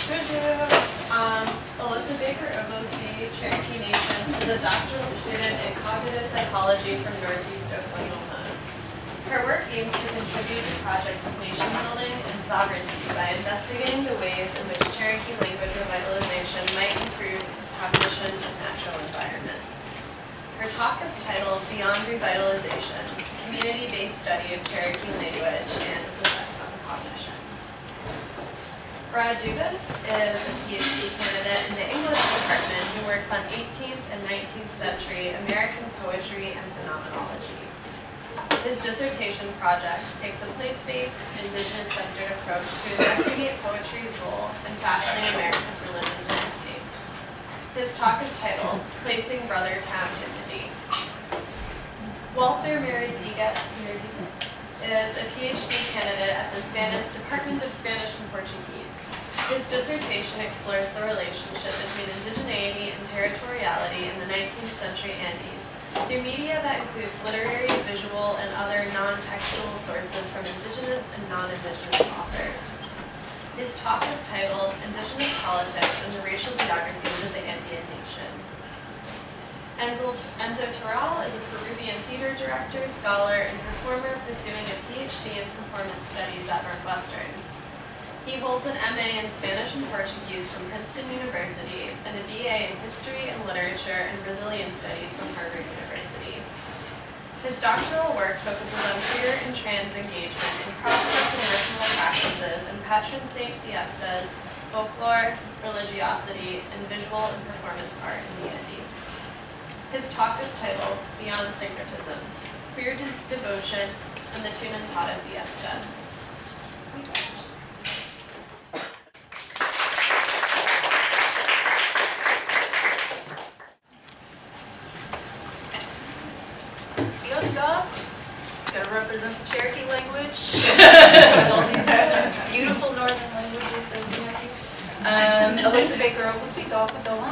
Alissa Cherokee Nation is a doctoral student in cognitive psychology from Northeast Oklahoma. Her work aims to contribute to projects of nation building and sovereignty by investigating the ways in which Cherokee language revitalization might improve cognition in natural environments. Her talk is titled Beyond Revitalization, Community-Based Study of Cherokee Language and its Effects on Cognition. Dubos is a PhD candidate in the English department who works on 18th and 19th century American poetry and phenomenology. His dissertation project takes a place-based, indigenous-centered approach to investigate poetry's role in fashioning America's religious landscapes. His talk is titled Placing Brothertown Hymnody. Walther Maradiegue is a PhD candidate at the Department of Spanish and Portuguese. His dissertation explores the relationship between indigeneity and territoriality in the 19th century Andes through media that includes literary, visual, and other non-textual sources from indigenous and non-indigenous authors. His talk is titled Indigenous Politics and the Racial Geographies of the Andean Nation. Enzo Toral is a Peruvian theater director, scholar, and performer pursuing a PhD in performance studies at Northwestern. He holds an MA in Spanish and Portuguese from Princeton University and a BA in History and Literature and Brazilian Studies from Harvard University. His doctoral work focuses on queer and trans engagement in cross-dressing ritual practices and patron saint fiestas, folklore, religiosity, and visual and performance art in the Andes. His talk is titled Beyond Syncretism, Queer Devotion, and the Tunantada Fiesta. Gotta represent the Cherokee language. With all these beautiful northern languages that we have here. Alissa Baker Oglesby, Galkadoa.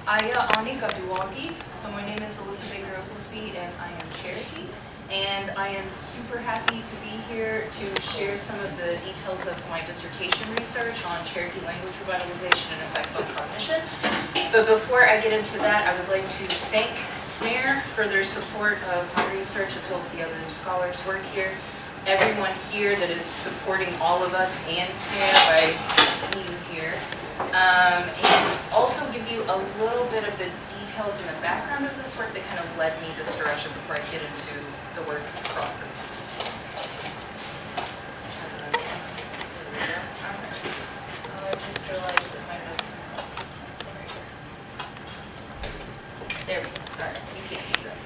Aya Ani Gabiwagi. So my name is Alissa Baker Oglesby and I am Cherokee. And I am super happy to be here to share some of the details of my dissertation research on Cherokee language revitalization and effects on cognition. But before I get into that, I would like to thank CNAIR for their support of my research as well as the other scholars' work here. Everyone here that is supporting all of us and CNAIR by being here. And also give you a little bit of the details in the background of this work that kind of led me this direction before I get into the work proper. I just realized that my notes are not. Sorry. There we go. Alright, you can't see them.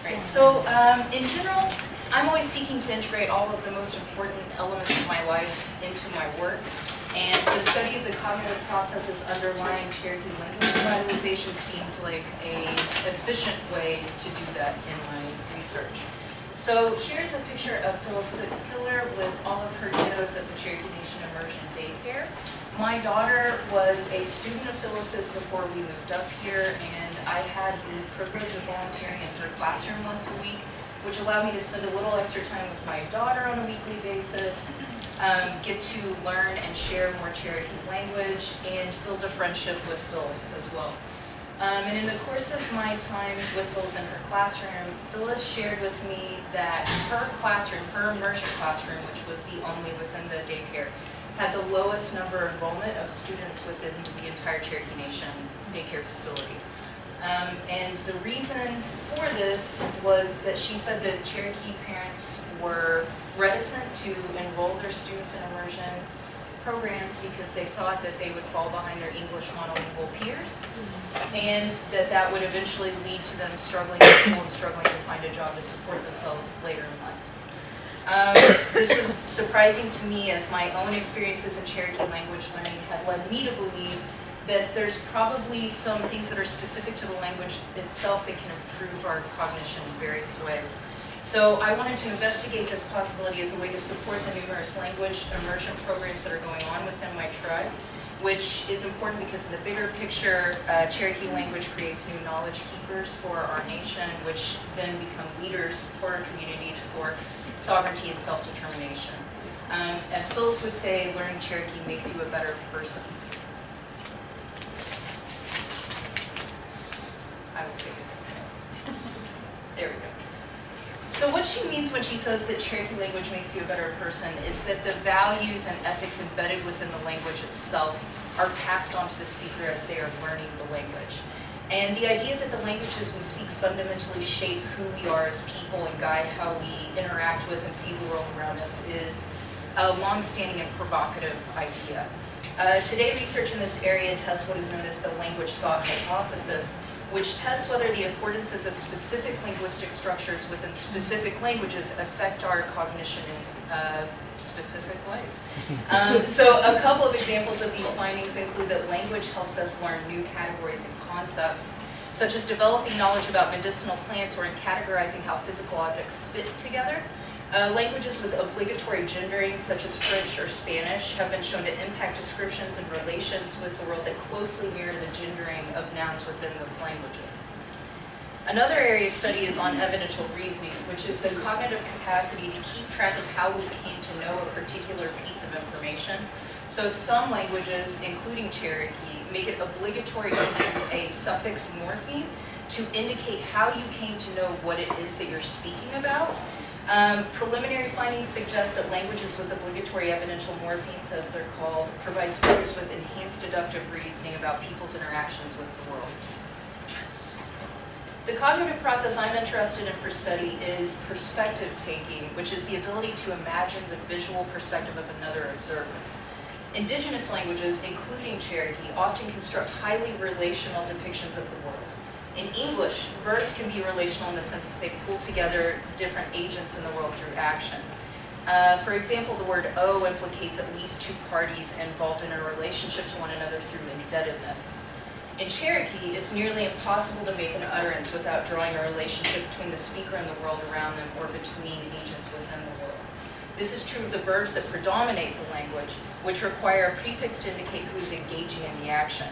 Alright, so in general, I'm always seeking to integrate all of the most important elements of my life into my work. And the study of the cognitive processes underlying Cherokee language revitalization seemed like an efficient way to do that in my research. So here's a picture of Phyllis Sixkiller with all of her kiddos at the Cherokee Nation Immersion Daycare. My daughter was a student of Phyllis's before we moved up here, and I had the privilege of volunteering in her classroom once a week, which allowed me to spend a little extra time with my daughter on a weekly basis. Get to learn and share more Cherokee language and build a friendship with Phyllis as well. And in the course of my time with Phyllis in her classroom, Phyllis shared with me that her classroom, her immersion classroom, which was the only within the daycare, had the lowest number of enrollment of students within the entire Cherokee Nation daycare facility. And the reason for this was that she said that Cherokee parents were reticent to enroll their students in immersion programs because they thought that they would fall behind their English monolingual peers, and that would eventually lead to them struggling in school and struggling to find a job to support themselves later in life. This was surprising to me as my own experiences in Cherokee language learning had led me to believe that there's probably some things that are specific to the language itself that can improve our cognition in various ways. So I wanted to investigate this possibility as a way to support the numerous language immersion programs that are going on within my tribe, which is important because in the bigger picture, Cherokee language creates new knowledge keepers for our nation, which then become leaders for our communities for sovereignty and self-determination. As Phyllis would say, learning Cherokee makes you a better person. I will figure this out. There we go. So what she means when she says that Cherokee language makes you a better person is that the values and ethics embedded within the language itself are passed on to the speaker as they are learning the language. And the idea that the languages we speak fundamentally shape who we are as people and guide how we interact with and see the world around us is a long-standing and provocative idea. Today, research in this area tests what is known as the language thought hypothesis, which tests whether the affordances of specific linguistic structures within specific languages affect our cognition in specific ways. So a couple of examples of these findings include that language helps us learn new categories and concepts, such as developing knowledge about medicinal plants or in categorizing how physical objects fit together. Languages with obligatory gendering, such as French or Spanish, have been shown to impact descriptions and relations with the world that closely mirror the gendering of nouns within those languages. Another area of study is on evidential reasoning, which is the cognitive capacity to keep track of how we came to know a particular piece of information. So some languages, including Cherokee, make it obligatory to use a suffix morpheme to indicate how you came to know what it is that you're speaking about. Preliminary findings suggest that languages with obligatory evidential morphemes, as they're called, provide speakers with enhanced deductive reasoning about people's interactions with the world. The cognitive process I'm interested in for study is perspective taking, which is the ability to imagine the visual perspective of another observer. Indigenous languages, including Cherokee, often construct highly relational depictions of the world. In English, verbs can be relational in the sense that they pull together different agents in the world through action. For example, the word owe implicates at least two parties involved in a relationship to one another through indebtedness. In Cherokee, it's nearly impossible to make an utterance without drawing a relationship between the speaker and the world around them or between agents within the world. This is true of the verbs that predominate the language, which require a prefix to indicate who is engaging in the action.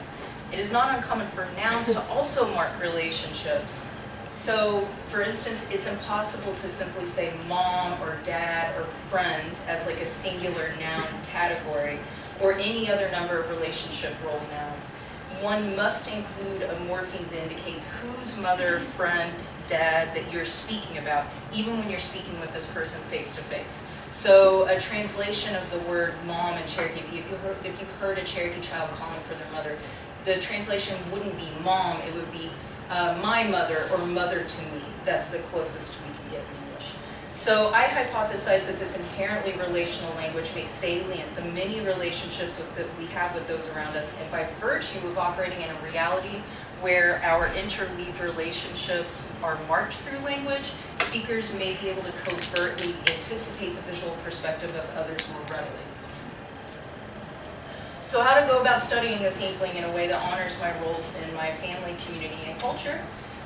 It is not uncommon for nouns to also mark relationships. So, for instance, it's impossible to simply say mom or dad or friend as like a singular noun category or any other number of relationship role nouns. One must include a morpheme to indicate whose mother, friend, dad that you're speaking about, even when you're speaking with this person face to face. So a translation of the word mom in Cherokee, if you heard a Cherokee child calling for their mother, the translation wouldn't be mom, it would be my mother or mother to me. That's the closest we can get in English. So I hypothesize that this inherently relational language makes salient the many relationships that we have with those around us, and by virtue of operating in a reality where our interleaved relationships are marked through language, speakers may be able to covertly anticipate the visual perspective of others more readily. So how to go about studying this inkling in a way that honors my roles in my family, community, and culture?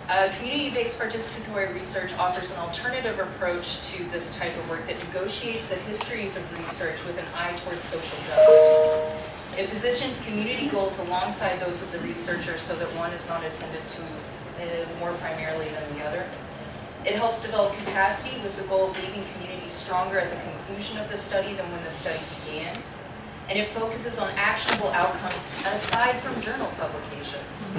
Community-based participatory research offers an alternative approach to this type of work that negotiates the histories of research with an eye towards social justice. It positions community goals alongside those of the researcher so that one is not attended to more primarily than the other. It helps develop capacity with the goal of leaving communities stronger at the conclusion of the study than when the study began. And it focuses on actionable outcomes aside from journal publications.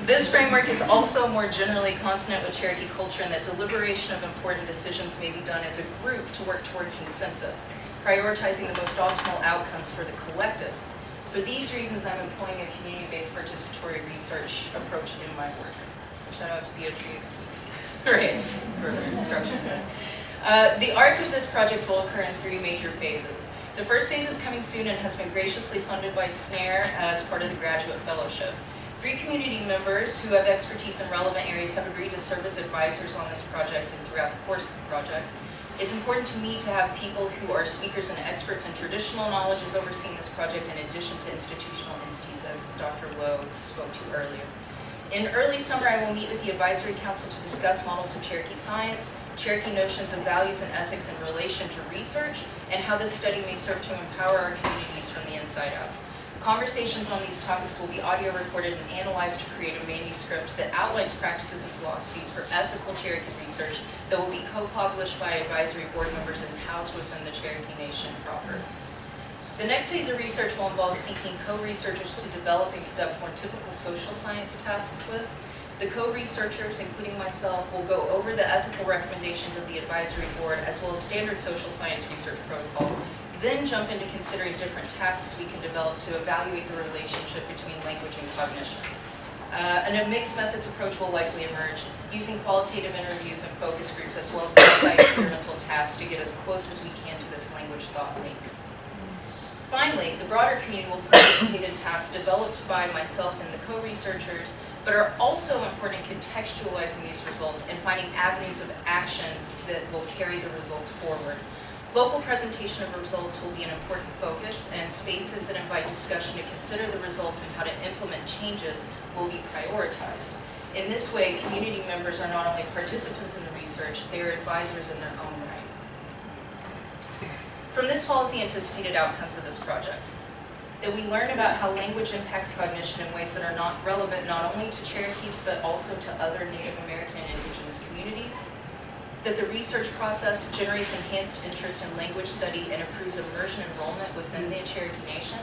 This framework is also more generally consonant with Cherokee culture in that deliberation of important decisions may be done as a group to work toward consensus, prioritizing the most optimal outcomes for the collective. For these reasons, I'm employing a community-based participatory research approach in my work. So shout out to Beatrice Reyes for her instruction in this. The arc of this project will occur in 3 major phases. The first phase is coming soon and has been graciously funded by CNAIR as part of the graduate fellowship. 3 community members who have expertise in relevant areas have agreed to serve as advisors on this project and throughout the course of the project. It's important to me to have people who are speakers and experts in traditional knowledges overseeing this project in addition to institutional entities, as Dr. Lowe spoke to earlier. In early summer, I will meet with the Advisory Council to discuss models of Cherokee science, Cherokee notions of values and ethics in relation to research, and how this study may serve to empower our communities from the inside out. Conversations on these topics will be audio recorded and analyzed to create a manuscript that outlines practices and philosophies for ethical Cherokee research that will be co-published by advisory board members and housed within the Cherokee Nation proper. The next phase of research will involve seeking co-researchers to develop and conduct more typical social science tasks with. The co-researchers, including myself, will go over the ethical recommendations of the advisory board as well as standard social science research protocol, then jump into considering different tasks we can develop to evaluate the relationship between language and cognition. And a mixed methods approach will likely emerge, using qualitative interviews and focus groups as well as multi-experimental tasks to get as close as we can to this language thought link. Finally, the broader community will participate in tasks developed by myself and the co-researchers, but are also important in contextualizing these results and finding avenues of action that will carry the results forward. Local presentation of results will be an important focus, and spaces that invite discussion to consider the results and how to implement changes will be prioritized. In this way, community members are not only participants in the research, they are advisors in their own right. From this follows the anticipated outcomes of this project. That we learn about how language impacts cognition in ways that are not relevant not only to Cherokees, but also to other Native American and Indigenous communities. That the research process generates enhanced interest in language study and improves immersion enrollment within the Cherokee Nation.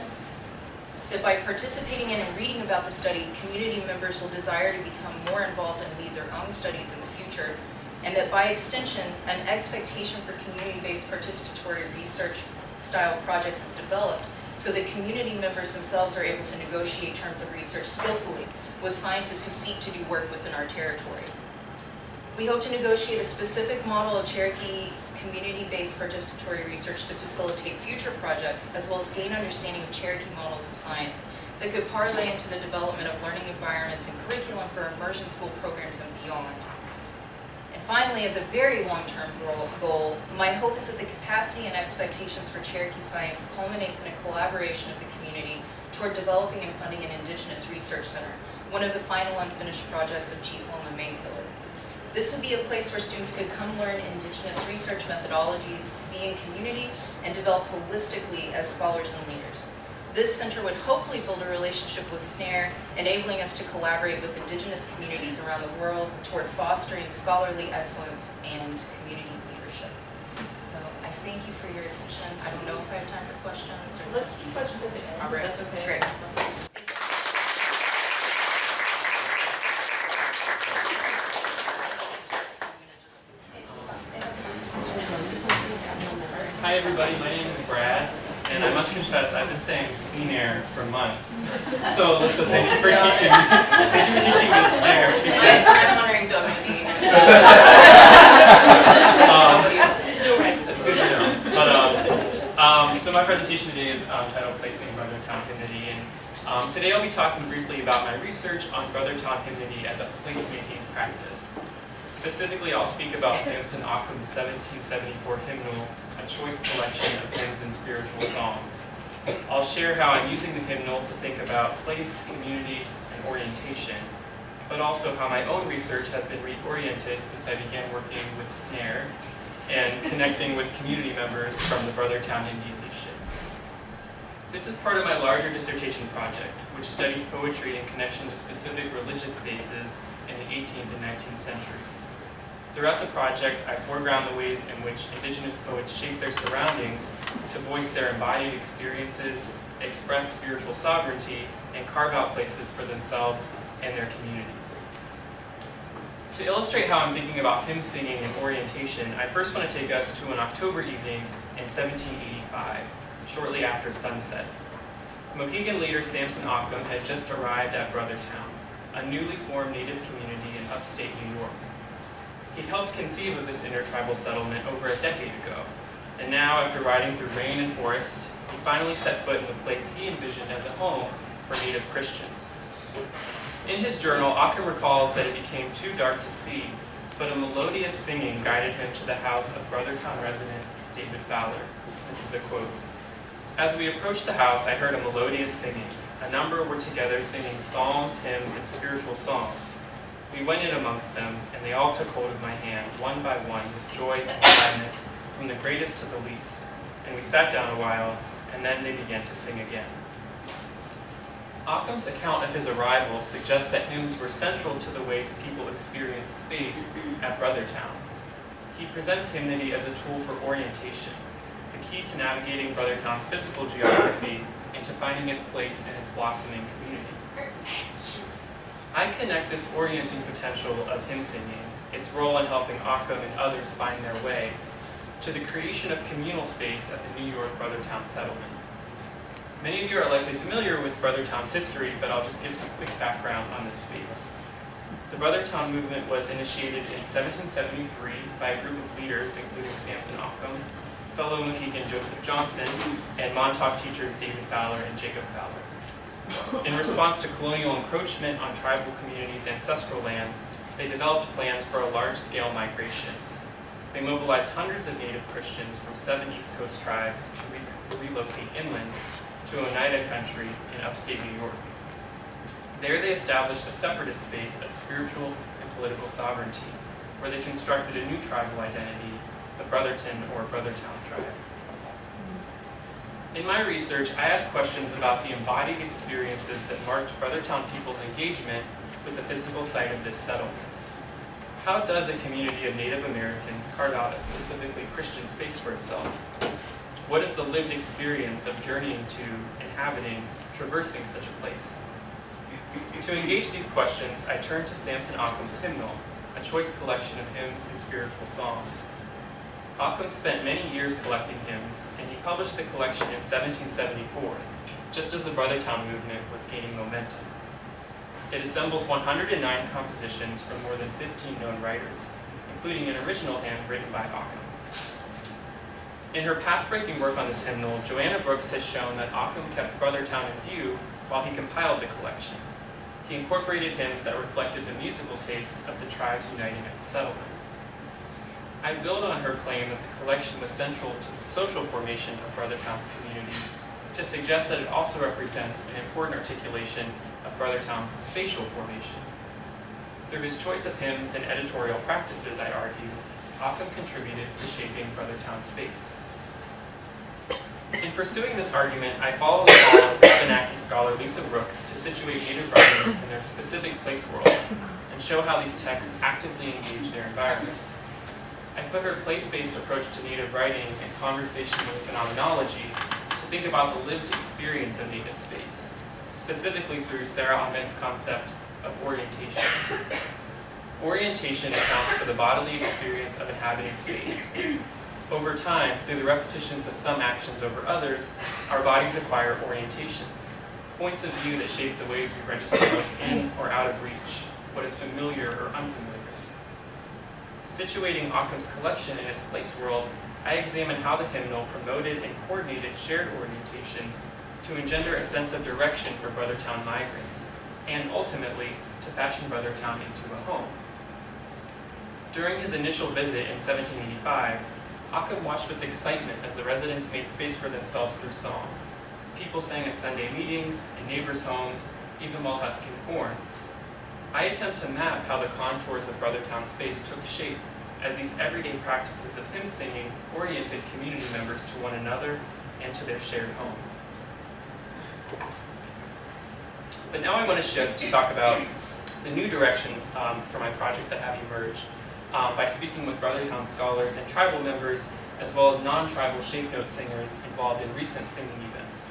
That by participating in and reading about the study, community members will desire to become more involved and lead their own studies in the future. And that by extension, an expectation for community-based participatory research style projects is developed so that community members themselves are able to negotiate terms of research skillfully with scientists who seek to do work within our territory. We hope to negotiate a specific model of Cherokee community-based participatory research to facilitate future projects, as well as gain understanding of Cherokee models of science that could parlay into the development of learning environments and curriculum for immersion school programs and beyond. And finally, as a very long-term goal, my hope is that the capacity and expectations for Cherokee science culminates in a collaboration of the community toward developing and funding an Indigenous research center, one of the final unfinished projects of Chief Loma Mainkiller. This would be a place where students could come learn Indigenous research methodologies, be in community, and develop holistically as scholars and leaders. This center would hopefully build a relationship with CNAIR, enabling us to collaborate with Indigenous communities around the world toward fostering scholarly excellence and community leadership. So I thank you for your attention. I don't know if I have time for questions. Or let's do questions at the end. All right. That's okay. Great. Hi everybody, my name is Brad, and I must confess I've been saying CNAIR for months. So Alissa, thank you for teaching me. Thank you for teaching me CNAIR. I'm wondering WD. That's good to know. So my presentation today is titled Placing Brothertown Hymnody, and today I'll be talking briefly about my research on Brothertown Hymnody as a placemaking practice. Specifically, I'll speak about Samson Occam's 1774 hymnal, a choice collection of hymns and spiritual songs. I'll share how I'm using the hymnal to think about place, community, and orientation, but also how my own research has been reoriented since I began working with CNAIR and connecting with community members from the Brothertown Indian Nation. This is part of my larger dissertation project, which studies poetry in connection to specific religious spaces in the 18th and 19th centuries. Throughout the project, I foreground the ways in which Indigenous poets shape their surroundings to voice their embodied experiences, express spiritual sovereignty, and carve out places for themselves and their communities. To illustrate how I'm thinking about hymn singing and orientation, I first want to take us to an October evening in 1785, shortly after sunset. Mohegan leader Samson Occam had just arrived at Brothertown, a newly formed Native community in upstate New York. He helped conceive of this intertribal settlement over a decade ago, and now, after riding through rain and forest, he finally set foot in the place he envisioned as a home for Native Christians. In his journal, Occam recalls that it became too dark to see, but a melodious singing guided him to the house of Brothertown resident David Fowler. This is a quote. "As we approached the house, I heard a melodious singing. A number were together singing psalms, hymns, and spiritual songs. We went in amongst them, and they all took hold of my hand, one by one, with joy and gladness, from the greatest to the least. And we sat down a while, and then they began to sing again." Occam's account of his arrival suggests that hymns were central to the ways people experienced space at Brothertown. He presents hymnody as a tool for orientation, the key to navigating Brothertown's physical geography and to finding his place in its blossoming community. I connect this orienting potential of hymn singing, its role in helping Occam and others find their way, to the creation of communal space at the New York Brothertown settlement. Many of you are likely familiar with Brothertown's history, but I'll just give some quick background on this space. The Brothertown movement was initiated in 1773 by a group of leaders, including Samson Occam, fellow Mohegan Joseph Johnson, and Montauk teachers David Fowler and Jacob Fowler. In response to colonial encroachment on tribal communities' ancestral lands, they developed plans for a large-scale migration. They mobilized hundreds of native Christians from 7 East Coast tribes to relocate inland to Oneida country in upstate New York. There they established a separatist space of spiritual and political sovereignty, where they constructed a new tribal identity, the Brotherton or Brothertown tribe. In my research, I asked questions about the embodied experiences that marked Brothertown people's engagement with the physical site of this settlement. How does a community of Native Americans carve out a specifically Christian space for itself? What is the lived experience of journeying to, inhabiting, traversing such a place? To engage these questions, I turned to Samson Occam's hymnal, a choice collection of hymns and spiritual songs. Occam spent many years collecting hymns, and he published the collection in 1774, just as the Brothertown movement was gaining momentum. It assembles 109 compositions from more than 15 known writers, including an original hymn written by Occam. In her path-breaking work on this hymnal, Joanna Brooks has shown that Occam kept Brothertown in view while he compiled the collection. He incorporated hymns that reflected the musical tastes of the tribes uniting at the settlement. I build on her claim that the collection was central to the social formation of Brothertown's community to suggest that it also represents an important articulation of Brothertown's spatial formation. Through his choice of hymns and editorial practices, I argue, Occam contributed to shaping Brothertown's space. In pursuing this argument, I follow the call of Abenaki scholar Lisa Brooks to situate native writings in their specific place worlds and show how these texts actively engage their environments. I put her place-based approach to native writing in conversation with phenomenology to think about the lived experience of native space, specifically through Sarah Ahmed's concept of orientation. Orientation accounts for the bodily experience of inhabiting space. Over time, through the repetitions of some actions over others, our bodies acquire orientations, points of view that shape the ways we register what's in or out of reach, what is familiar or unfamiliar. Situating Occam's collection in its place world, I examine how the hymnal promoted and coordinated shared orientations to engender a sense of direction for Brothertown migrants, and ultimately, to fashion Brothertown into a home. During his initial visit in 1785, Occam watched with excitement as the residents made space for themselves through song. People sang at Sunday meetings, in neighbors' homes, even while husking corn. I attempt to map how the contours of Brothertown space took shape as these everyday practices of hymn singing oriented community members to one another and to their shared home. But now I want to shift to talk about the new directions for my project that have emerged by speaking with Brothertown scholars and tribal members, as well as non-tribal shape note singers involved in recent singing events.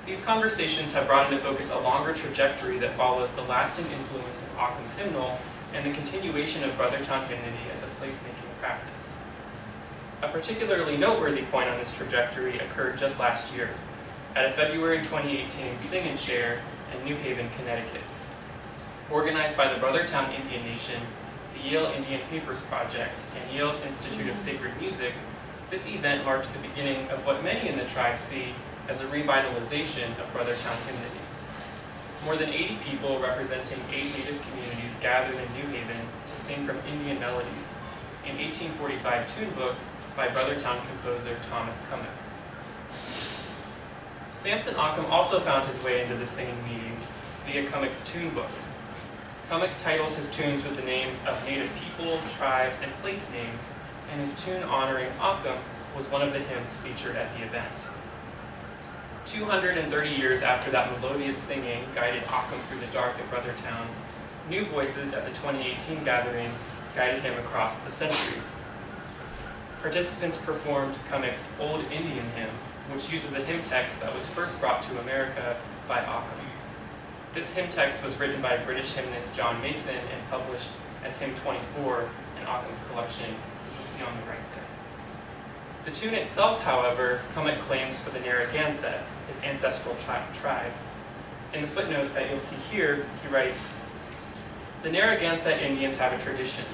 These conversations have brought into focus a longer trajectory that follows the lasting influence of Occam's hymnal and the continuation of Brothertown hymnody as a placemaking practice. A particularly noteworthy point on this trajectory occurred just last year, at a February 2018 Sing and Share in New Haven, Connecticut. Organized by the Brothertown Indian Nation, the Yale Indian Papers Project, and Yale's Institute of Sacred Music, this event marked the beginning of what many in the tribe see as a revitalization of Brothertown hymnody. More than 80 people representing 8 native communities gathered in New Haven to sing from Indian melodies, an 1845 tune book by Brothertown composer Thomas Cummock. Samson Occam also found his way into the singing meeting via Cummock's tune book. Cummock titles his tunes with the names of native people, tribes, and place names, and his tune honoring Occam was one of the hymns featured at the event. 230 years after that melodious singing guided Occam through the dark at Brothertown, new voices at the 2018 gathering guided him across the centuries. Participants performed Cummock's Old Indian Hymn, which uses a hymn text that was first brought to America by Occam. This hymn text was written by British hymnist John Mason and published as Hymn 24 in Occam's collection, which you'll see on the right there. The tune itself, however, Cummock claims for the Narragansett, his ancestral tribe. In the footnote that you'll see here, he writes, "The Narragansett Indians have a tradition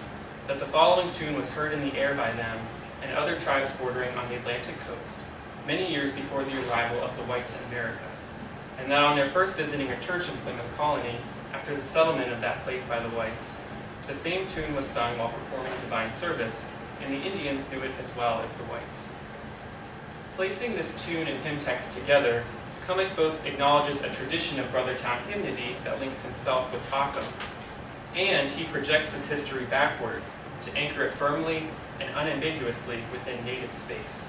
that the following tune was heard in the air by them and other tribes bordering on the Atlantic coast many years before the arrival of the whites in America, and that on their first visiting a church in Plymouth Colony, after the settlement of that place by the whites, the same tune was sung while performing divine service, and the Indians knew it as well as the whites." Placing this tune and hymn text together, Cummock both acknowledges a tradition of Brothertown hymnody that links himself with Occam, and he projects this history backward to anchor it firmly and unambiguously within native space.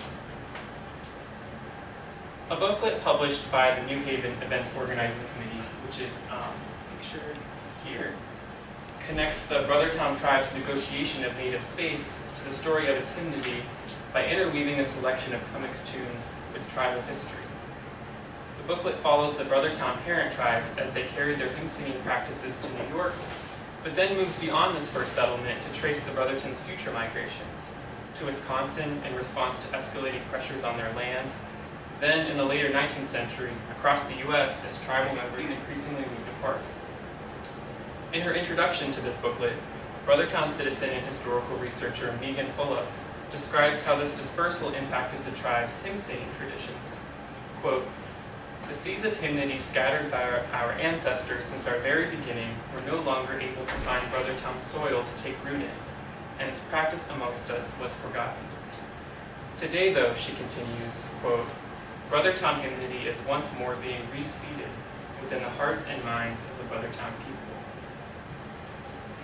A booklet published by the New Haven Events Organizing Committee, which is pictured here, connects the Brothertown tribe's negotiation of native space to the story of its hymnody by interweaving a selection of Cummock's tunes with tribal history. The booklet follows the Brothertown parent tribes as they carried their hymn singing practices to New York, but then moves beyond this first settlement to trace the Brotherton's future migrations to Wisconsin in response to escalating pressures on their land, then in the later 19th century across the U.S. as tribal members increasingly moved apart. In her introduction to this booklet, Brothertown citizen and historical researcher Megan Fulop describes how this dispersal impacted the tribe's hymn-singing traditions. Quote, "The seeds of hymnody scattered by our ancestors since our very beginning were no longer able to find Brothertown soil to take root in, and its practice amongst us was forgotten. Today, though," she continues, quote, "Brothertown hymnody is once more being reseeded within the hearts and minds of the Brothertown people."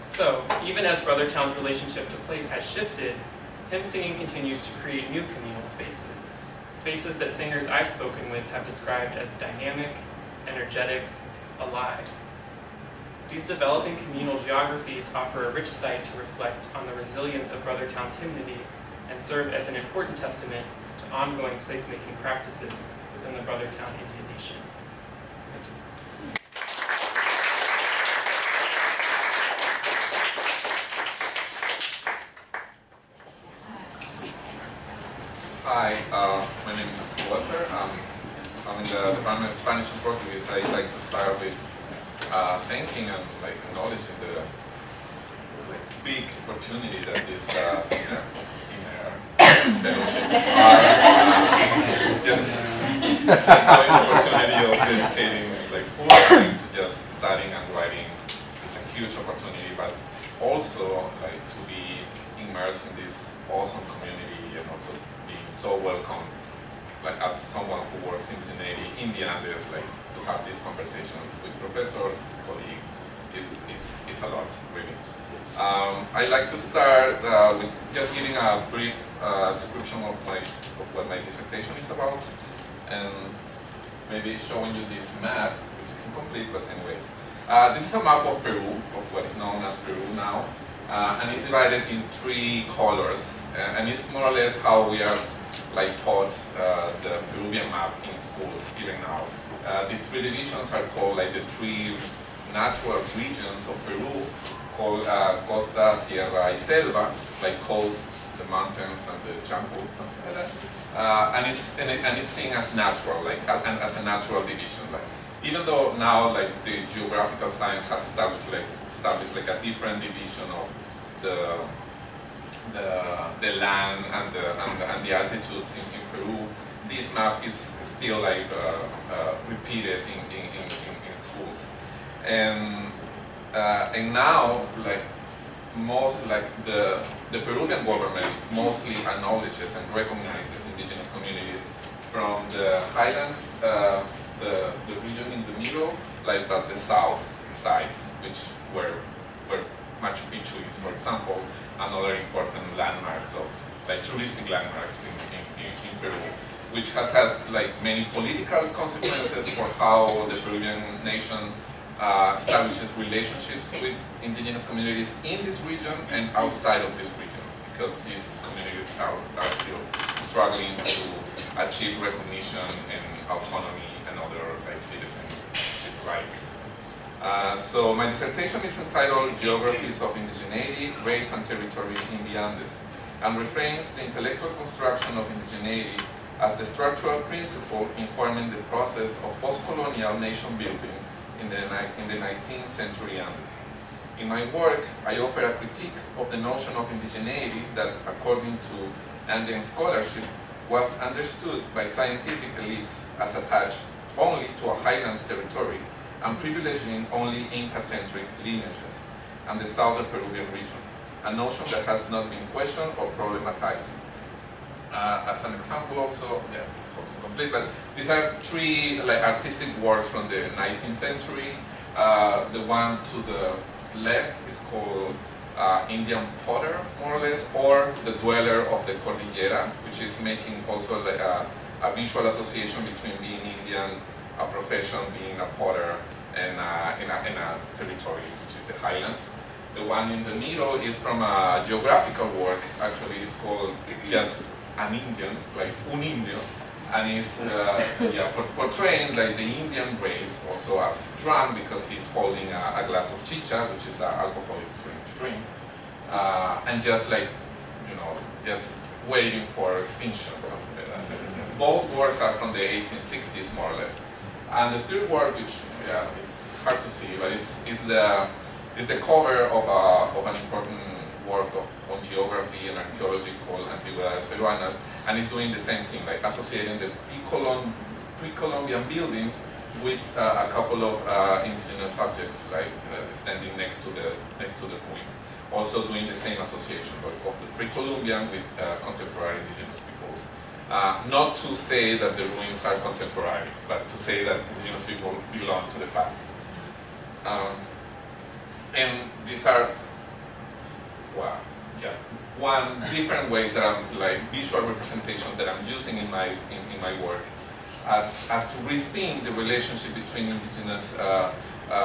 So, even as Brothertown's relationship to place has shifted, hymn singing continues to create new communal spaces, spaces that singers I've spoken with have described as dynamic, energetic, alive. These developing communal geographies offer a rich site to reflect on the resilience of Brothertown's hymnody and serve as an important testament to ongoing placemaking practices within the Brothertown Indian Nation. Thank you. Hi, my name is Walther. I'm in the Department of Spanish and Portuguese. I'd like to start with thanking and acknowledging the big opportunity that this CNAIR fellowships are. Just having the opportunity of dedicating full time to just studying and writing is a huge opportunity, but also to be immersed in this awesome community and also being so welcome, as someone who works in the Andes, to have these conversations with professors, colleagues, it's a lot, really. I'd like to start with just giving a brief description of what my dissertation is about, and maybe showing you this map, which is incomplete, but anyways. This is a map of Peru, of what is known as Peru now. And it's divided in 3 colors, and it's more or less how we are taught the Peruvian map in schools even now. These 3 divisions are called the 3 natural regions of Peru, called Costa, Sierra, y Selva, coast, the mountains, and the jungle, something like that. And it's seen as natural, and as a natural division. Even though now the geographical science has established a different division of the land and the altitudes in Peru, this map is still repeated in schools. And now most the Peruvian government mostly acknowledges and recognizes indigenous communities from the highlands, the region in the middle, but the south sides, which where Machu Picchu is, for example, another important landmarks of touristic landmarks in Peru. which has had like many political consequences for how the Peruvian nation establishes relationships with indigenous communities in this region and outside of these regions, because these communities are still struggling to achieve recognition and autonomy and other like citizenship rights. So my dissertation is entitled Geographies of Indigeneity, Race and Territory in the Andes, and reframes the intellectual construction of indigeneity as the structural principle informing the process of post-colonial nation building in the 19th century Andes. In my work, I offer a critique of the notion of indigeneity that, according to Andean scholarship, was understood by scientific elites as attached only to a highlands territory and privileging only Inca-centric lineages and the southern Peruvian region, a notion that has not been questioned or problematized. As an example also, yeah, this is also complete, but these are three like artistic works from the 19th century. The one to the left is called Indian Potter, more or less, or the Dweller of the Cordillera, which is making also like a visual association between being Indian, a profession, being a potter, and in a territory, which is the highlands. The one in the middle is from a geographical work, actually it's called just an Indian, like un indio, and is portraying like the Indian race also as drunk because he's holding a glass of chicha, which is an alcoholic drink, and just like, you know, just waiting for extinction, something like that. Both works are from the 1860s, more or less. And the third work, which it's hard to see, but is the cover of an important work on geography and archaeology called Antigüedades Peruanas, and it's doing the same thing, like associating the pre-Columbian buildings with a couple of indigenous subjects, like standing next to the ruin. Also doing the same association of the pre-Columbian with contemporary indigenous peoples. Not to say that the ruins are contemporary, but to say that indigenous people belong to the past. And these are, one different ways that I'm like visual representation that I'm using in my work as to rethink the relationship between indigenous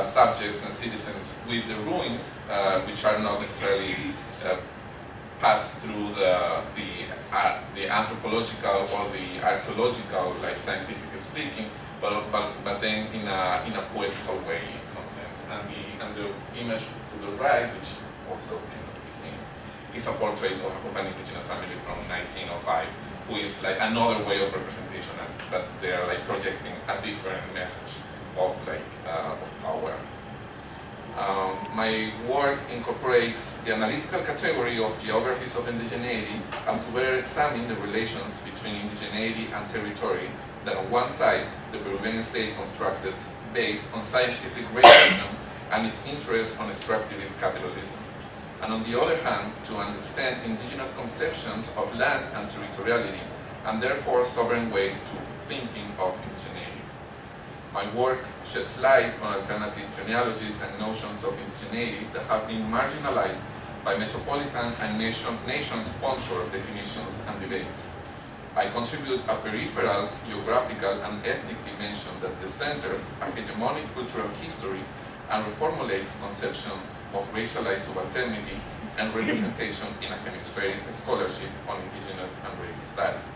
subjects and citizens with the ruins, which are not necessarily passed through the anthropological or the archaeological, like scientifically speaking, but then in a poetical way in some sense. And the image to the right, which also cannot be seen, is a portrait of an indigenous family from 1905, who is like another way of representation, but they are like projecting a different message of like of power. My work incorporates the analytical category of geographies of indigeneity as to better examine the relations between indigeneity and territory that on one side the Peruvian state constructed based on scientific racism and its interest on extractivist capitalism, and on the other hand to understand indigenous conceptions of land and territoriality and therefore sovereign ways to thinking of indigeneity. My work sheds light on alternative genealogies and notions of indigeneity that have been marginalized by metropolitan and nation-sponsored definitions and debates. I contribute a peripheral, geographical, and ethnic dimension that decenters a hegemonic cultural history and reformulates conceptions of racialized subalternity and representation in a hemispheric scholarship on indigenous and race studies.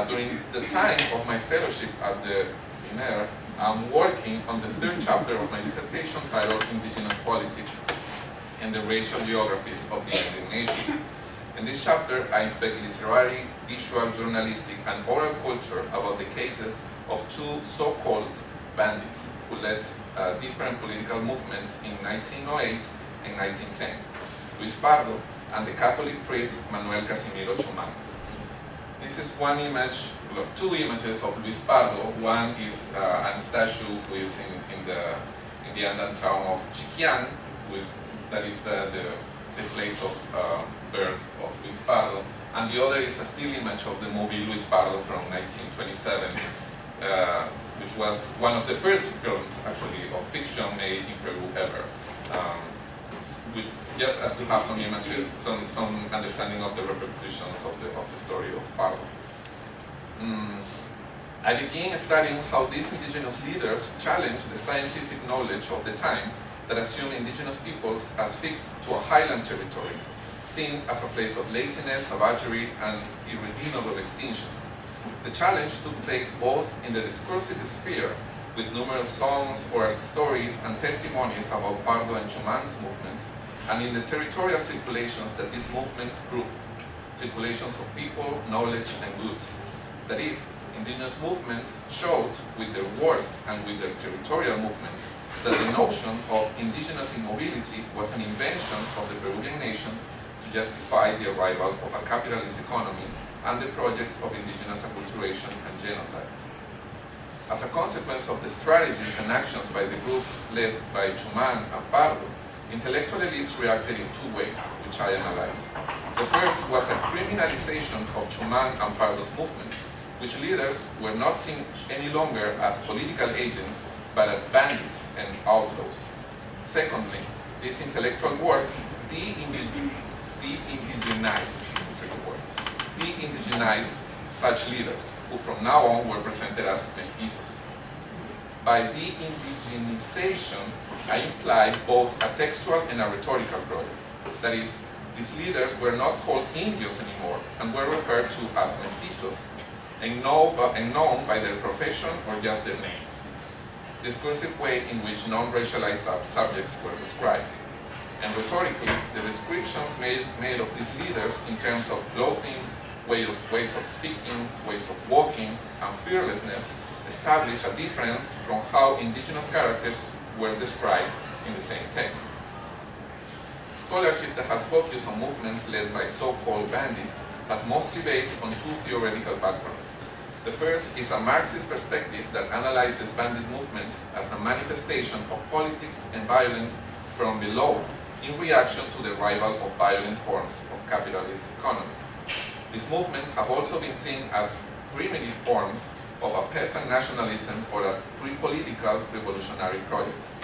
During the time of my fellowship at the CNAIR, I'm working on the third chapter of my dissertation titled Indigenous Politics and the Racial Geographies of the Andean Nation. In this chapter, I inspect literary, visual, journalistic, and oral culture about the cases of two so-called bandits who led different political movements in 1908 and 1910, Luis Pardo and the Catholic priest Manuel Casimiro Chumán. This is one image, two images of Luis Pardo. One is a statue who is in the Andean town of Chiquián, that is the place of birth of Luis Pardo, and the other is a still image of the movie Luis Pardo from 1927, which was one of the first films actually of fiction made in Peru ever. Just as to have some images, some understanding of the repercussions of the story of Pardo. I began studying how these indigenous leaders challenged the scientific knowledge of the time that assumed indigenous peoples as fixed to a highland territory, seen as a place of laziness, savagery, and irredeemable extinction. The challenge took place both in the discursive sphere, with numerous songs, oral stories, and testimonies about Pardo and Chuman's movements, and in the territorial circulations that these movements proved, circulations of people, knowledge, and goods. That is, indigenous movements showed with their words and with their territorial movements that the notion of indigenous immobility was an invention of the Peruvian nation to justify the arrival of a capitalist economy and the projects of indigenous acculturation and genocide. As a consequence of the strategies and actions by the groups led by Chuman and Pardo, intellectual elites reacted in two ways, which I analyzed. The first was a criminalization of Chuman and Pardo's movements, which leaders were not seen any longer as political agents, but as bandits and outlaws. Secondly, these intellectual works de-indigenize such leaders, who from now on were presented as mestizos. By de-indigenization, I imply both a textual and a rhetorical project. That is, these leaders were not called indios anymore and were referred to as mestizos, and known by their profession or just their names. Discursive way in which non-racialized subjects were described. And rhetorically, the descriptions made of these leaders in terms of clothing, ways of speaking, ways of walking, and fearlessness establish a difference from how indigenous characters were described in the same text. Scholarship that has focused on movements led by so-called bandits has mostly based on two theoretical backgrounds. The first is a Marxist perspective that analyzes bandit movements as a manifestation of politics and violence from below in reaction to the arrival of violent forms of capitalist economies. These movements have also been seen as primitive forms of a peasant nationalism or as pre-political revolutionary projects.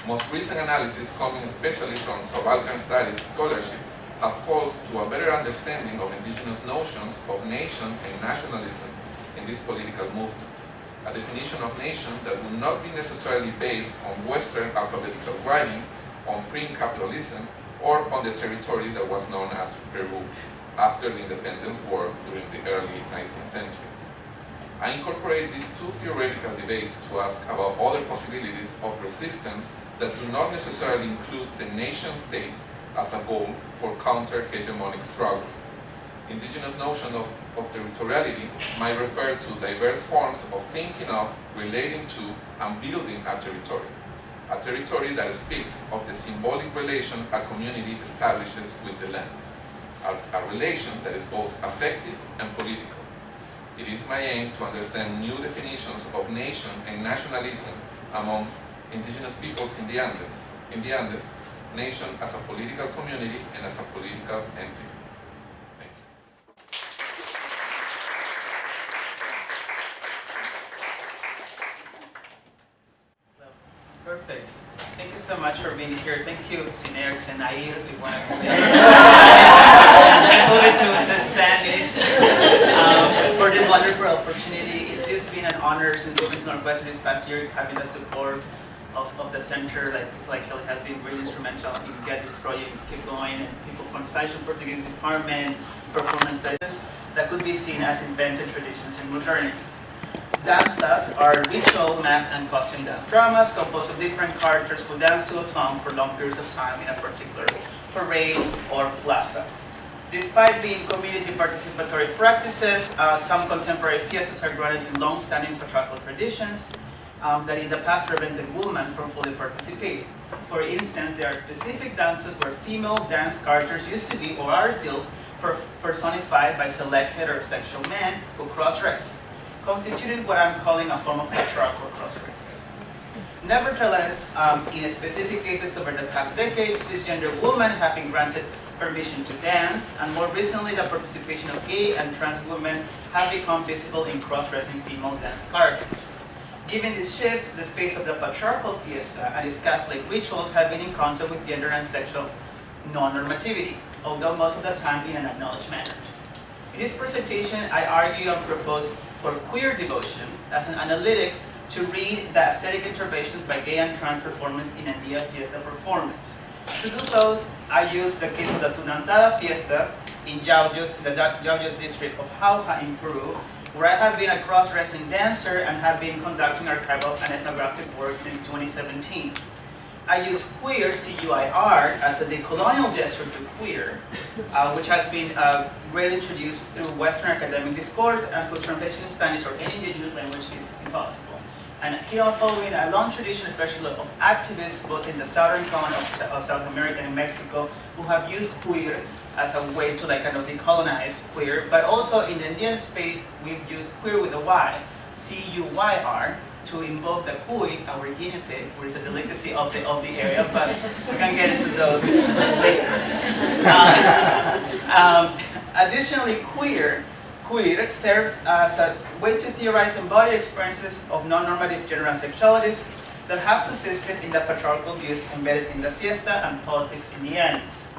Most recent analysis, coming especially from subaltern studies scholarship, have called to a better understanding of indigenous notions of nation and nationalism in these political movements. A definition of nation that would not be necessarily based on Western alphabetical writing, on pre-capitalism, or on the territory that was known as Peru after the independence war during the early 19th century. I incorporate these two theoretical debates to ask about other possibilities of resistance that do not necessarily include the nation-state as a goal for counter-hegemonic struggles. Indigenous notion of territoriality might refer to diverse forms of thinking of, relating to, and building a territory that speaks of the symbolic relation a community establishes with the land, a relation that is both affective and political. It is my aim to understand new definitions of nation and nationalism among indigenous peoples in the Andes, nation as a political community and as a political entity. Thank you. Perfect. Thank you so much for being here. Thank you, CNAIR, we want to move it to Spanish, for this wonderful opportunity. It's just been an honor since moving to Northwestern this past year, having the support of the center. Like Kelly has been really instrumental in get this project keep going, and people from Spanish and Portuguese department, performance studies that could be seen as invented traditions in modernity. Danzas are ritual, mass, and costume dance dramas composed of different characters who dance to a song for long periods of time in a particular parade or plaza. Despite being community participatory practices, some contemporary fiestas are grounded in long-standing patriarchal traditions that in the past prevented women from fully participating. For instance, there are specific dances where female dance characters used to be or are still personified by select heterosexual men who cross-dress, constituting what I'm calling a form of patriarchal cross-dressing. Nevertheless, in specific cases over the past decades, cisgender women have been granted permission to dance, and more recently the participation of gay and trans women have become visible in cross-dressing female dance characters. Given these shifts, the space of the patriarchal fiesta and its Catholic rituals have been in contact with gender and sexual non-normativity, although most of the time in an acknowledged manner. In this presentation, I argue and propose for queer devotion as an analytic to read the aesthetic interventions by gay and trans performance in Andean Fiesta performance. To do so, I use the case of the Tunantada Fiesta in Yauyos, the Yauyos district of Jauja in Peru, where I have been a cross-dressing dancer and have been conducting archival and ethnographic work since 2017. I use Cuir, C-U-I-R, as a decolonial gesture to queer, which has been greatly introduced through Western academic discourse and whose translation in Spanish or any indigenous language is impossible. And here I'm following a long tradition, especially of activists both in the southern cone of South America and Mexico, who have used queer as a way to like kind of decolonize queer, but also in the Indian space, we've used queer with a Y, C-U-Y-R, to invoke the cuy, our guinea pig, which is a delicacy of the area, but we can get into those later. Additionally, queer serves as a way to theorize embodied experiences of non-normative gender and sexualities that have subsisted in the patriarchal views embedded in the Fiesta and politics in the Andes.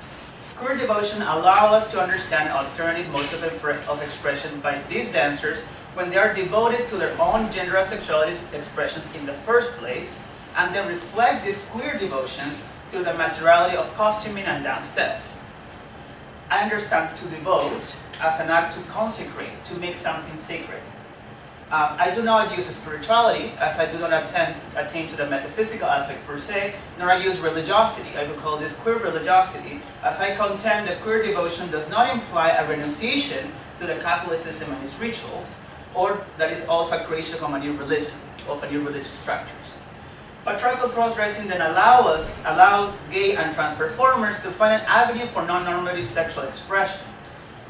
Queer devotion allows us to understand alternative modes of expression by these dancers when they are devoted to their own gender and sexuality expressions in the first place, and they reflect these queer devotions through the materiality of costuming and dance steps. I understand to devote as an act to consecrate, to make something sacred. I do not use spirituality, as I do not attain to the metaphysical aspect per se, nor I use religiosity. I would call this queer religiosity, as I contend that queer devotion does not imply a renunciation to the Catholicism and its rituals, or that is also a creation of a new religion, of a new religious structures. Patriarchal cross-dressing then allow gay and trans performers to find an avenue for non-normative sexual expression.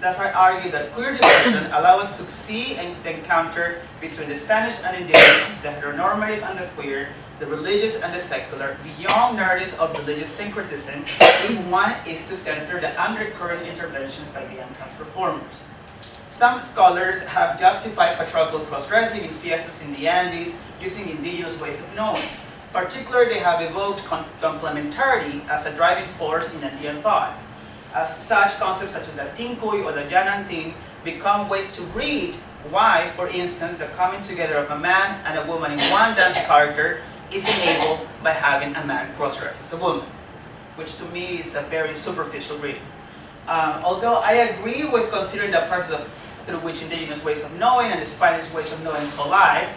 Thus, I argue that queer devotion allows us to see and encounter between the Spanish and Indigenous, the heteronormative and the queer, the religious and the secular, beyond narratives of religious syncretism, if one is to center the undercurrent interventions by gay and trans performers. Some scholars have justified patriarchal cross-dressing in fiestas in the Andes using indigenous ways of knowing. Particularly, they have evoked complementarity as a driving force in Andean thought. As such, concepts such as the tinkuy or the yanantin become ways to read why, for instance, the coming together of a man and a woman in one dance character is enabled by having a man cross-dress as a woman, which to me is a very superficial reading. Although I agree with considering the process through which indigenous ways of knowing and the Spanish ways of knowing collide,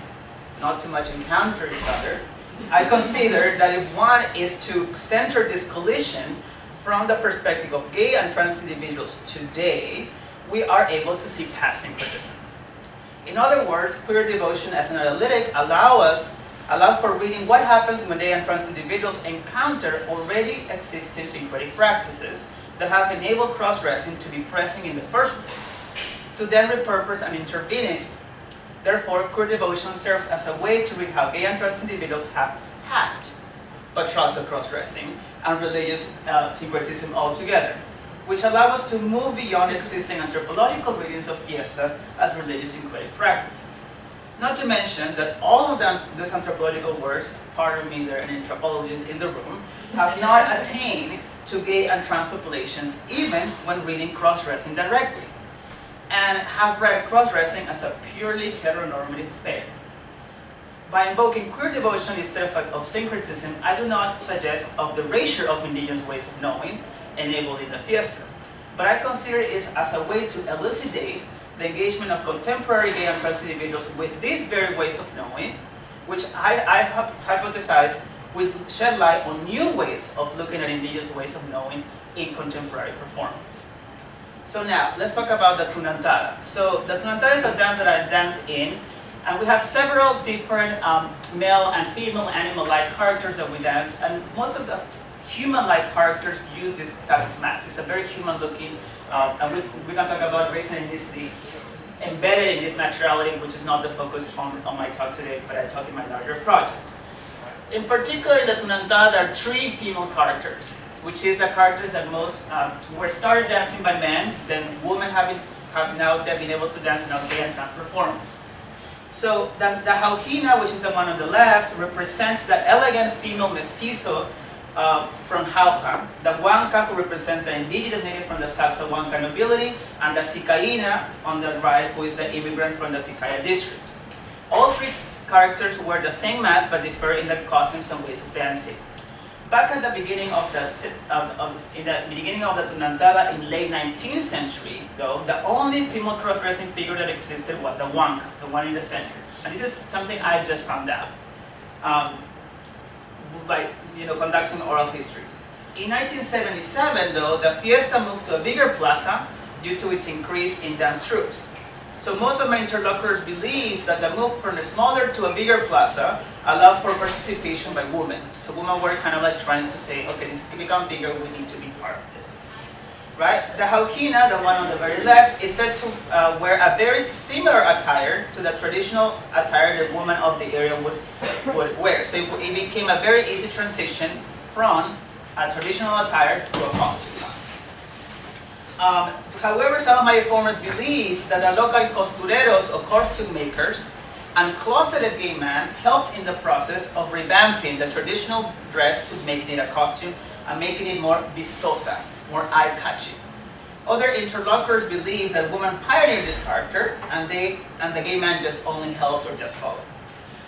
not too much encounter each other, I consider that if one is to center this collision from the perspective of gay and trans individuals today, we are able to see past syncretism. In other words, queer devotion as an analytic allow for reading what happens when gay and trans individuals encounter already existing syncretic practices that have enabled cross-dressing to be present in the first place, to then repurpose and intervene in it. Therefore, queer devotion serves as a way to read how gay and trans individuals have hacked patriarchal cross-dressing and religious syncretism altogether, which allow us to move beyond existing anthropological readings of fiestas as religious syncretic practices. Not to mention that all of these anthropological works, pardon me, there are anthropologists in the room, have not attained to gay and trans populations even when reading cross-dressing directly, and have read cross-dressing as a purely heteronormative affair. By invoking queer devotion instead of syncretism, I do not suggest of the erasure of indigenous ways of knowing enabled in the fiesta, but I consider it as a way to elucidate the engagement of contemporary gay and trans individuals with these very ways of knowing, which I hypothesize will shed light on new ways of looking at indigenous ways of knowing in contemporary performance. So now, let's talk about the Tunantada. So the Tunantada is a dance that I dance in, and we have several different male and female animal-like characters that we dance, and most of the human-like characters use this type of mask. It's a very human-looking, and we can talk about race and ethnicity embedded in this materiality, which is not the focus on my talk today, but I talk in my larger project. In particular, in the Tunantada, there are 3 female characters, which is the characters that most were started dancing by men, then women have now they've been able to dance in gay and trans performance. So the Jauhina, which is the one on the left, represents the elegant female mestizo from Jauja, the Huanca, who represents the indigenous native from the Salsa Huanca nobility, and the Sicaina on the right, who is the immigrant from the Sicaya district. All three characters wear the same mask but differ in their costumes and ways of dancing. Back at the beginning of the Tunantada in late 19th century, though, the only female cross-dressing figure that existed was the Huanca, the one in the center. And this is something I just found out by conducting oral histories. In 1977, though, the Fiesta moved to a bigger plaza due to its increase in dance troops. So most of my interlocutors believe that the move from a smaller to a bigger plaza allowed for participation by women. So women were kind of like trying to say, okay, this can become bigger, we need to be part of this. Right? The Jauquina, the one on the very left, is said to wear a very similar attire to the traditional attire that women of the area would wear. So it became a very easy transition from a traditional attire to a costume. However, some of my reformers believe that the local costureros, or costume makers, and closeted gay men helped in the process of revamping the traditional dress to making it a costume and making it more vistosa, more eye-catching. Other interlocutors believe that women pioneered this character, and the gay man just only helped or just followed.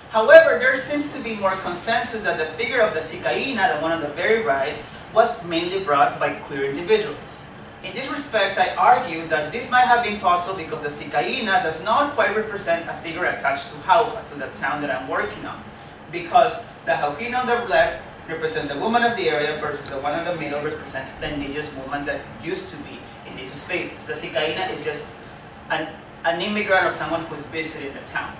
However, there seems to be more consensus that the figure of the Sicaina, the one on the very right, was mainly brought by queer individuals. In this respect, I argue that this might have been possible because the Sicaina does not quite represent a figure attached to Jauja, to the town that I'm working on. Because the Jauquina on the left represents the woman of the area versus the one in the middle represents the indigenous woman that used to be in these spaces. The Sicaina is just an immigrant or someone who's visiting the town.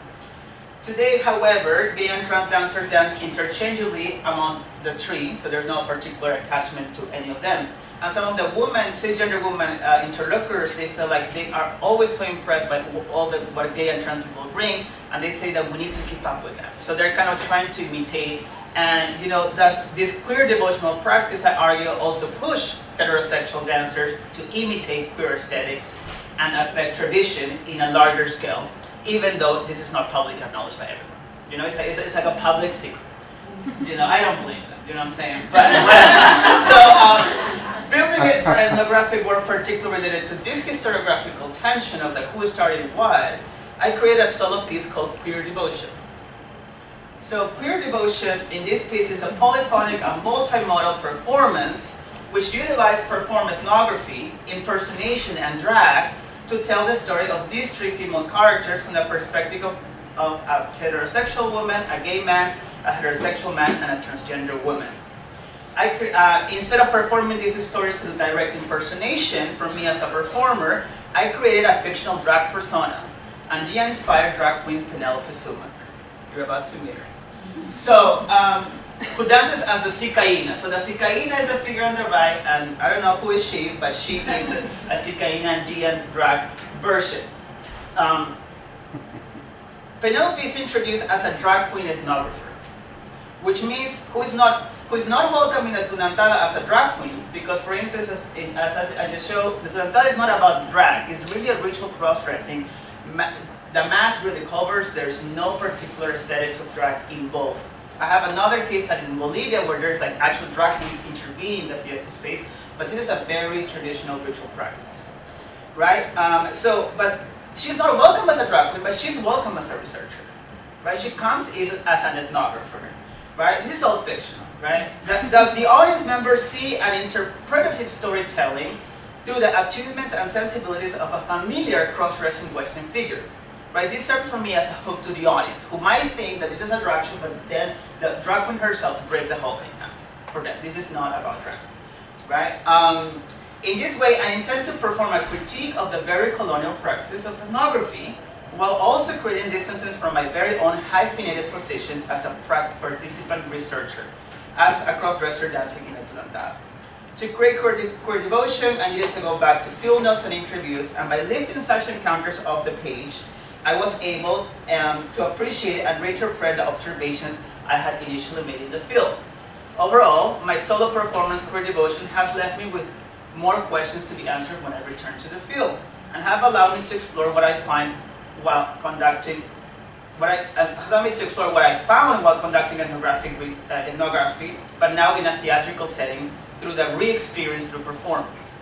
Today, however, gay and trans dancers dance interchangeably among the three, so there's no particular attachment to any of them. And some of the women, cisgender women interlocutors, they feel like they are always so impressed by all what gay and trans people bring, and they say that we need to keep up with them. So they're kind of trying to imitate, and thus this queer devotional practice, I argue, also push heterosexual dancers to imitate queer aesthetics and affect tradition in a larger scale, even though this is not publicly acknowledged by everyone. It's like a public secret. I don't believe them. You know what I'm saying? But building it for ethnographic work particularly related to this historiographical tension of who started what, I created a solo piece called Queer Devotion. So Queer Devotion in this piece is a polyphonic and multimodal performance which utilized perform ethnography, impersonation, and drag to tell the story of these three female characters from the perspective of a heterosexual woman, a gay man, a heterosexual man, and a transgender woman. Instead of performing these stories through direct impersonation from me as a performer, I created a fictional drag persona, Andean-inspired drag queen Penelope Sumac. You're about to meet her. So, who dances as the Sicaina. So the Sicaina is the figure on the right, and I don't know who is she, but she is a Sicaina Andean drag version. Penelope is introduced as a drag queen ethnographer, which means who is not welcome in the Tunantada as a drag queen, because for instance, as I just showed, the Tunantada is not about drag, it's really a ritual cross-dressing. The mask really covers, there's no particular aesthetics of drag involved. I have another case that in Bolivia where there's like actual drag queens intervening in the Fiesta space, but this is a very traditional ritual practice, right? But she's not welcome as a drag queen, but she's welcome as a researcher, right? She comes as an ethnographer, right? This is all fictional, right? Does the audience member see an interpretative storytelling through the attunements and sensibilities of a familiar cross-dressing Western figure? Right? This serves for me as a hook to the audience, who might think that this is a drag show, but then the drag queen herself breaks the whole thing down for them. This is not about drag, right? In this way, I intend to perform a critique of the very colonial practice of ethnography, while also creating distances from my very own hyphenated position as a participant researcher, as a cross-dresser dancing in a Tunantada. To create queer devotion, I needed to go back to field notes and interviews, and by lifting such encounters off the page, I was able to appreciate and reinterpret the observations I had initially made in the field. Overall, my solo performance, Queer Devotion, has left me with more questions to be answered when I return to the field, and have allowed me to explore what I find while conducting has allowed me to explore what I found while conducting ethnography, but now in a theatrical setting through the re-experience through performance.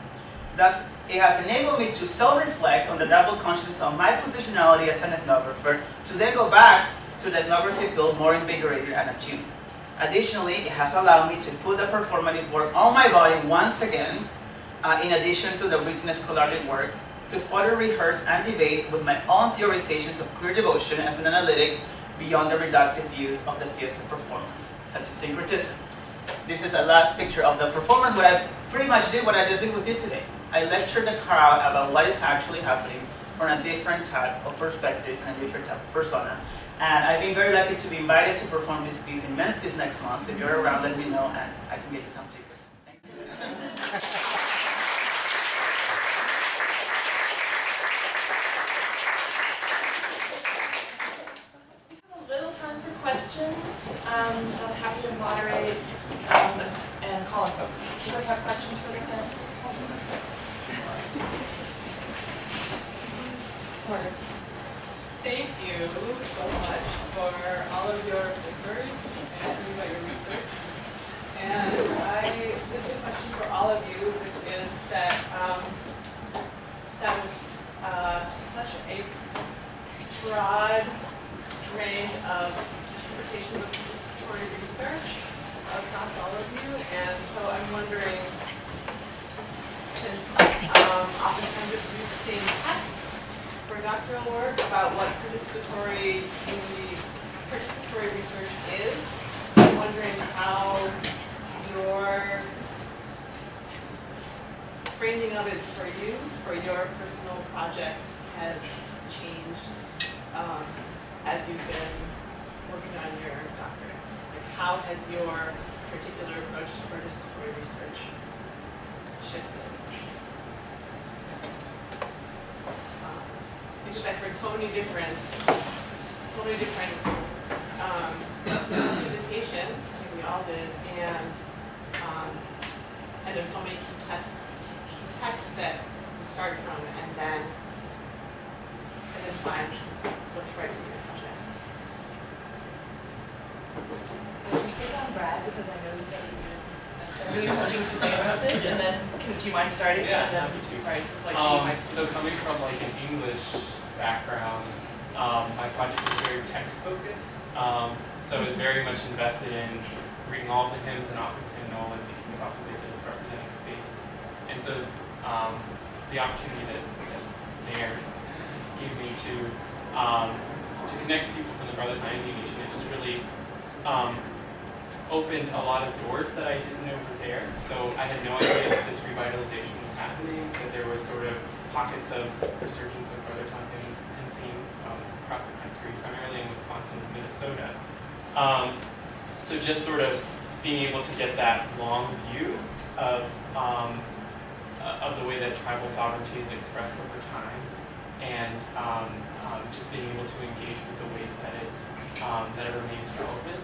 Thus, it has enabled me to self-reflect on the double consciousness of my positionality as an ethnographer, to then go back to the ethnography field more invigorated and attuned. Additionally, it has allowed me to put the performative work on my body once again, in addition to the written scholarly work, to further rehearse and debate with my own theorizations of queer devotion as an analytic beyond the reductive views of the Fiesta performance, such as syncretism. This is a last picture of the performance, where I pretty much did what I just did with you today. I lectured the crowd about what is actually happening from a different type of perspective and a different type of persona. And I've been very lucky to be invited to perform this piece in Memphis next month. So if you're around, let me know and I can get you some tickets. Thank you. Questions. I'm happy to moderate and call on folks. Does anybody have questions for me? Thank you so much for all of your papers and about your research. And this is a question for all of you, which is that that was such a broad range of interpretation of participatory research across all of you, and so I'm wondering, since oftentimes we've seen texts for doctoral work about what participatory research is, I'm wondering how your framing of it for you, for your personal projects, has changed as you've been working on your doctorates. Like, how has your particular approach to participatory research shifted? Because I've heard so many different presentations, like we all did, and there's so many key texts that we start from, and then find what's right for your project. Can we get on Brad, because I know you guys have things to say about this, and then do you mind starting? Yeah, and then, happy to. Sorry, this is like so coming from like an English background, my project was very text focused. So I was very much invested in reading all of the hymns and operas hymnal and thinking about the ways that it's representing space. And so the opportunity that CNAIR gave me to connect people from the Brothertown Indian Nation, it just really opened a lot of doors that I didn't know were there. So I had no idea that this revitalization was happening, that there was sort of pockets of resurgence of Brothertown hymn singing across the country, primarily in Wisconsin and Minnesota. So just sort of being able to get that long view of the way that tribal sovereignty is expressed over time, and just being able to engage with the ways that that it remains relevant.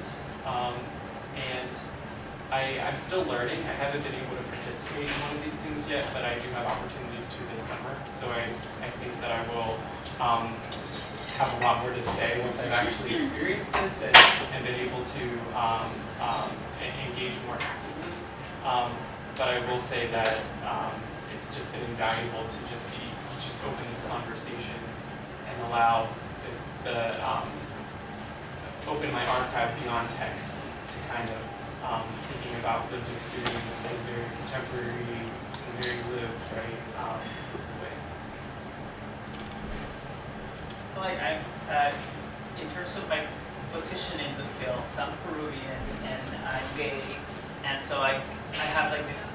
And I'm still learning. I haven't been able to participate in one of these things yet, but I do have opportunities to this summer. So I think that I will have a lot more to say once I've actually experienced this and been able to engage more actively. But I will say that it's just been invaluable to just open these conversations and allow open my archive beyond text to kind of thinking about lived experience in a very contemporary and very lived, right, way. Like in terms of my position in the field, so I'm Peruvian and I'm gay, and so I have like this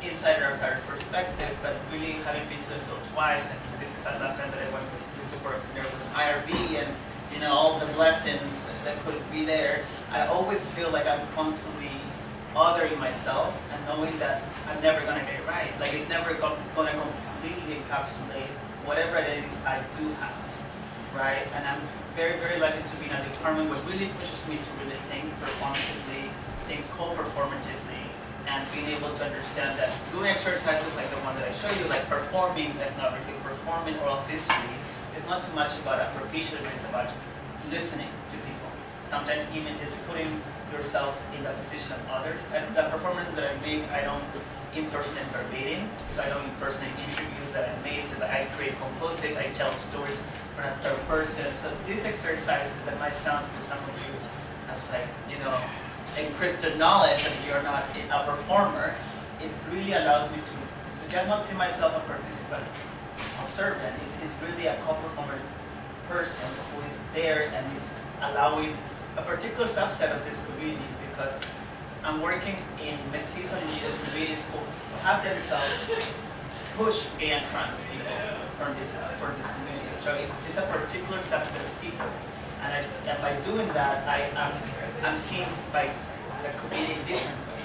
insider-outsider perspective, but really having been to the field twice, and this is the last time that I went with support there with an IRB, and you know all the blessings that could be there. I always feel like I'm constantly othering myself and knowing that I'm never gonna get it right. Like it's never gonna completely encapsulate whatever identities I do have, right? And I'm very, very lucky to be in a department which really pushes me to really think performatively, think co-performatively, and being able to understand that doing exercises like the one that I show you, like performing ethnography, performing oral history, is not too much about appropriation, it's about listening to people. Sometimes even just putting yourself in the position of others. And the performance that I make, I don't impersonate verbatim, so I don't impersonate interviews that I made, so that I create composites, I tell stories from a third person. So these exercises that might sound to some of you as like, you know, encrypted knowledge that you're not a performer, it really allows me to just not see myself a participant observant. It's really a co-performer person who is there and is allowing a particular subset of these communities, because I'm working in mestizo and indigenous communities who have themselves push gay and trans people from this community. So it's a particular subset of people. And by doing that, I'm seeing like the community differently.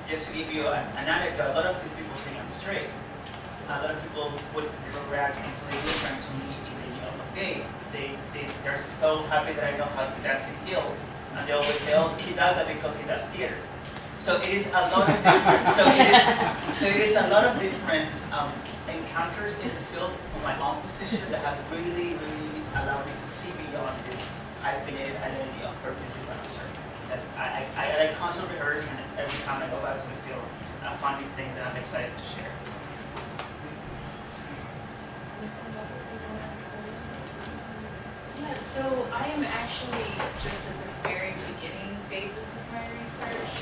Just to give you an anecdote, a lot of these people think I'm straight. A lot of people would react completely different to me if they knew I was gay. They're so happy that I know how to dance in heels. And they always say, oh, he does that because he does theater. So it is a lot of different, it is a lot of different encounters in the field from my own position that have really, really allowed me to see beyond this affiliated identity of participant observer. That I constantly rehearse, and every time I go back to the field, I'm finding things that I'm excited to share. Yeah, so I am actually just at the very beginning phases of my research.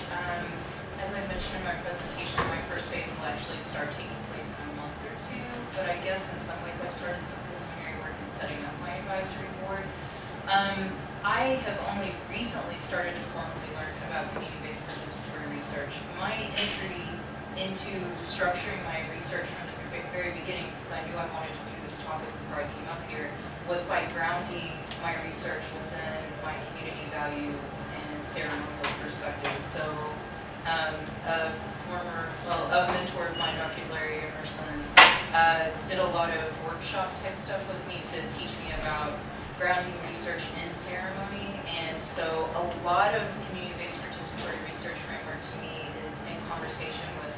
As I mentioned in my presentation, my first phase will actually start taking place in a month or two, but I guess in some ways I've started some preliminary work in setting up my advisory board. I have only recently started to formally learn about community-based participatory research. My entry into structuring my research from the very beginning, because I knew I wanted to do this topic before I came up here, was by grounding my research within my community values and ceremonial perspective. So a mentor of mine, Dr. Larry Emerson, did a lot of workshop type stuff with me to teach me about grounding research in ceremony. And so a lot of community-based participatory research framework to me is in conversation with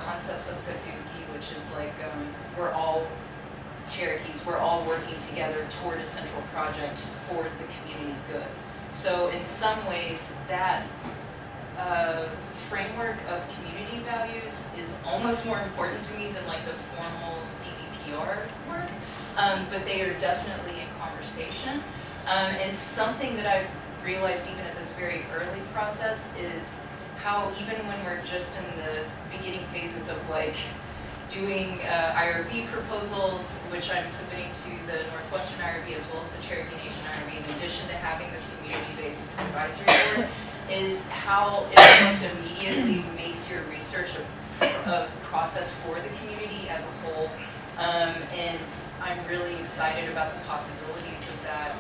concepts of Maradiegue, which is like we're all Cherokees, we're all working together toward a central project for the community good. So in some ways, that framework of community values is almost more important to me than like the formal CVPR work, but they are definitely in conversation. And something that I've realized even at this very early process is how even when we're just in the beginning phases of like doing IRB proposals, which I'm submitting to the Northwestern IRB as well as the Cherokee Nation IRB, in addition to having this community-based advisory board, is how it almost immediately makes your research a process for the community as a whole. And I'm really excited about the possibilities of that.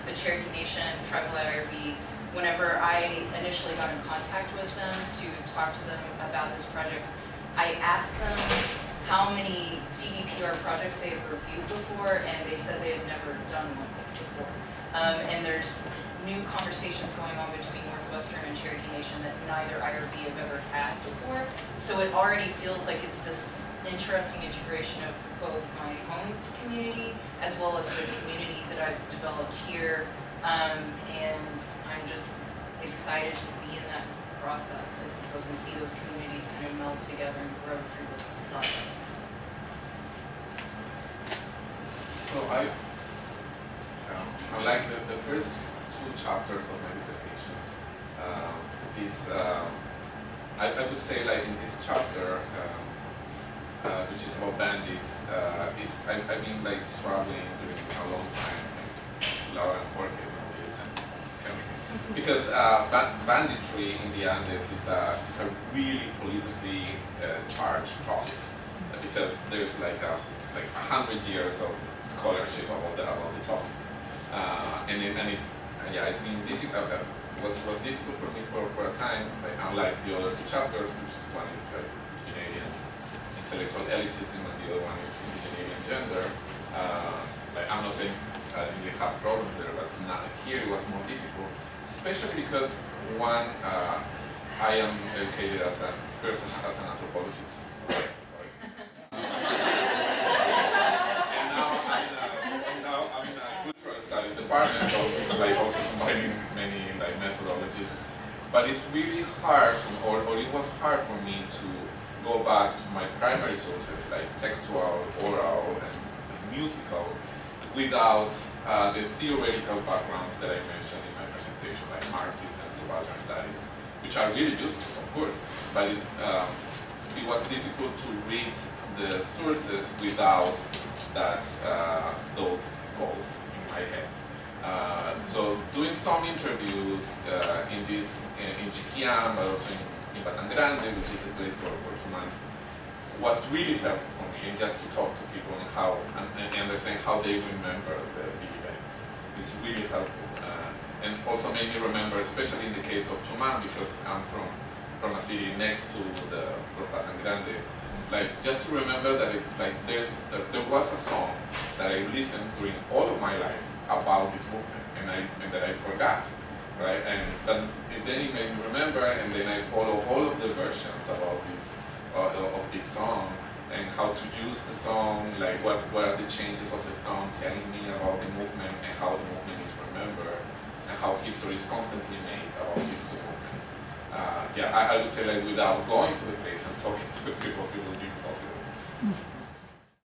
The Cherokee Nation Tribal IRB, whenever I initially got in contact with them to talk to them about this project, I asked them how many CVPR projects they have reviewed before, and they said they had never done one before. And there's new conversations going on between Northwestern and Cherokee Nation that neither IRB have ever had before. So it already feels like it's this interesting integration of both my home community as well as the community that I've developed here. And I'm just excited to be in that process, I suppose, and see those communities kind of meld together and grow through this project. So I like the first two chapters of my dissertation. I would say like in this chapter, which is about bandits, I've been like struggling during a long time, like Laura and Jorge on this, and because banditry in the Andes is a really politically charged topic, because there's like 100 years of scholarship about the topic, and it's been difficult. Was difficult for me for a time. Like, unlike the other two chapters, which one is like Canadian intellectual elitism and the other one is Indigenous gender. Like, I'm not saying I didn't really have problems there, but here it was more difficult, especially because one, I am educated as an anthropologist. Sorry. And now I'm in a cultural studies department, so like also combining many like methodologies. But it's really hard, or it was hard for me to go back to my primary sources like textual, oral, and musical without the theoretical backgrounds that I mentioned in my presentation, like Marxist and subaltern studies, which are really useful, of course, but it was difficult to read the sources without that those goals in my head. So doing some interviews in Chiquián, but also in Batan Grande, which is a place for 2 months, was really helpful for me, and just to talk to people and how and understand how they remember the events. It's really helpful, and also made me remember, especially in the case of Chumán, because I'm from a city next to from Batan Grande. Like just to remember that there was a song that I listened during all of my life about this movement, and that I forgot, right? But then it made me remember, and then I follow all of the versions about this of this song and how to use the song, like what are the changes of the song telling me about the movement and how the movement is remembered and how history is constantly made about these two movements. Yeah, I would say like without going to the place and talking to the people, it would be impossible.